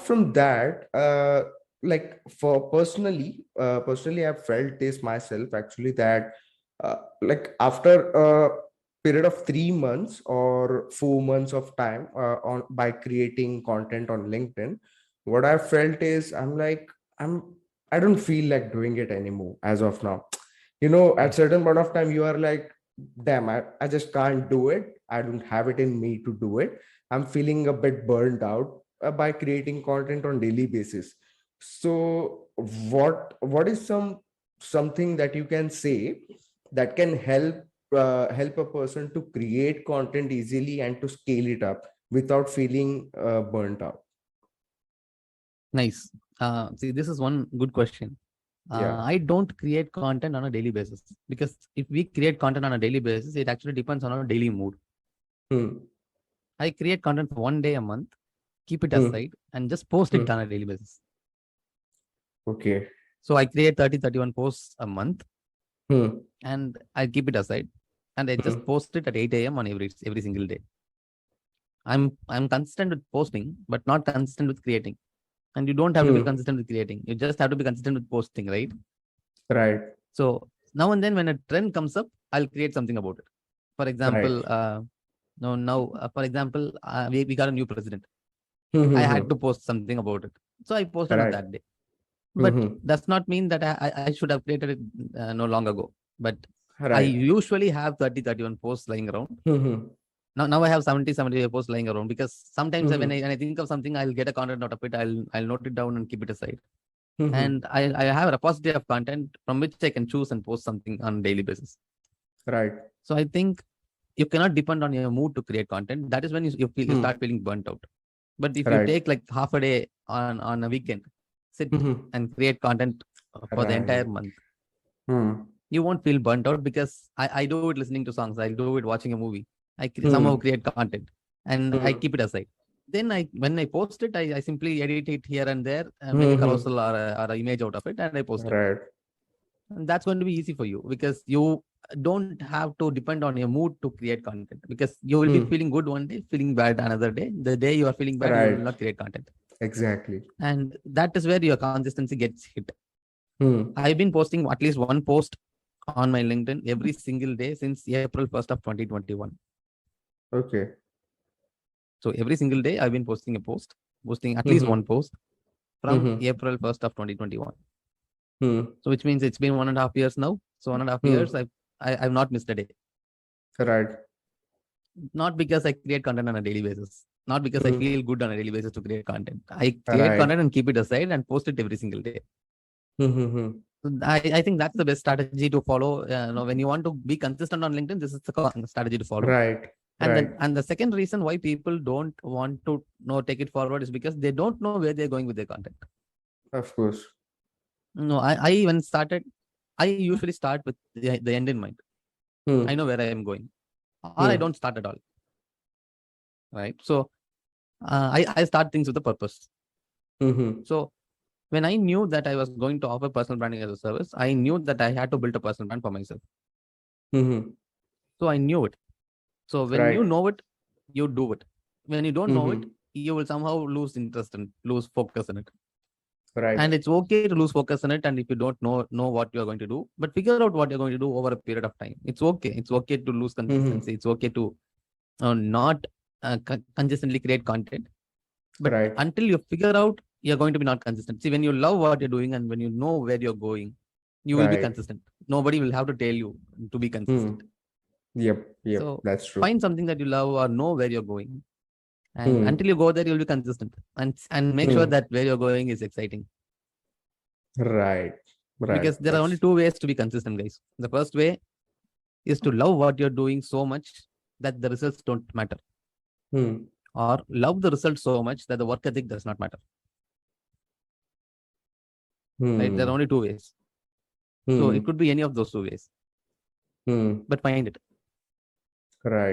apart from that, like for personally, I've felt this myself actually that like after a period of 3 months or 4 months of time on by creating content on LinkedIn, what I've felt is I'm I don't feel like doing it anymore as of now. At certain point of time, you are like, damn, I just can't do it. I don't have it in me to do it. I'm feeling a bit burned out by creating content on daily basis. So what is something that you can say that can help a person to create content easily and to scale it up without feeling burnt out? Nice. See, this is one good question. Yeah. I don't create content on a daily basis, because if we create content on a daily basis, it actually depends on our daily mood. Hmm. I create content for 1 day a month, keep it Hmm. aside, and just post it Hmm. on a daily basis. Okay. So I create 30-31 posts a month, Hmm. and I keep it aside, and I just Hmm. post it at 8 a.m. on every single day. I'm consistent with posting, but not consistent with creating. And you don't have to be Hmm. consistent with creating. You just have to be consistent with posting, right? Right. So now and then when a trend comes up, I'll create something about it. For example, Right. for example, we got a new president. Hmm. I Hmm. had Hmm. to post something about it. So I posted on Right. that day. Hmm. But Hmm. does not mean that I should have created it no long ago. But I Right. usually have 30-31 posts lying around. Hmm. Hmm. Now I have 70-75 posts lying around, because sometimes Hmm. when I think of something, I'll get a content out of it. I'll note it down and keep it aside. Hmm. Hmm. And I have a repository of content from which I can choose and post something on a daily basis. Right. So I think you cannot depend on your mood to create content. That is when you Hmm. start feeling burnt out. But if you Right. take like half a day on a weekend, sit Hmm. Hmm. and create content for the entire Right. month, Hmm. you won't feel burnt out, because I do it listening to songs. I do it watching a movie. Somehow Hmm. create content, and I Hmm. keep it aside. Then when I post it, I simply edit it here and there, make Hmm. a Hmm. carousel or a image out of it, and I post it. Right. And that's going to be easy for you, because you don't have to depend on your mood to create content, because you will be Hmm. feeling good one day, feeling bad another day. The day you are feeling bad, you will Right. not create content. Exactly. And that is where your consistency gets hit. Hmm. I've been posting at least one post on my LinkedIn every single day since April 1st of 2021. Okay. So every single day I've been posting at Hmm. least Hmm. one post from Hmm. April 1st of 2021. Hmm. So which means it's been 1.5 years now. So 1.5 years, Hmm. I've not missed a day. Right. Not because I create content on a daily basis, not because I Hmm. feel good on a daily basis to create content. I create Right. content and keep it aside and post it every single day. Hmm. Hmm. Hmm. So I think that's the best strategy to follow. When you want to be consistent on LinkedIn, this is the strategy to follow. Right. And Right. then, and the second reason why people don't want to take it forward is because they don't know where they're going with their content. Of course. No, I when started, I usually start with the end in mind. I Hmm. know where I am going, or I Hmm. don't start at all. Right. So I start things with a purpose. Hmm. Hmm. So when I knew that I was going to offer personal branding as a service, I knew that I had to build a personal brand for myself. Hmm. So I knew it. So when you Right. know it, you do it. When you don't know it, Hmm. you will somehow lose interest and lose focus in it. And Right. it's okay to lose focus in it. And if you don't know what you're going to do, but figure out what you're going to do over a period of time. It's okay. It's okay to lose Hmm. consistency. It's okay to not consistently create content. But Right. until you figure out, you're going to be not consistent. See, when you love what you're doing and when you know where you're going, you will be Right. consistent. Nobody will have to tell you to be Hmm. consistent. Yep. Yep. So That's true. find something that you love or know where you're going. And Hmm. until you go there, you'll be consistent. And make sure Hmm. that where you're going is exciting. Right. Right. Because there are only That's. two ways to be consistent, guys. The first way is to love what you're doing so much that the results don't matter. Hmm. Or love the results so much that the work ethic does not matter. Right? There are Hmm. only two ways. So it Hmm. could be any of those two ways. Hmm. But find it. Right.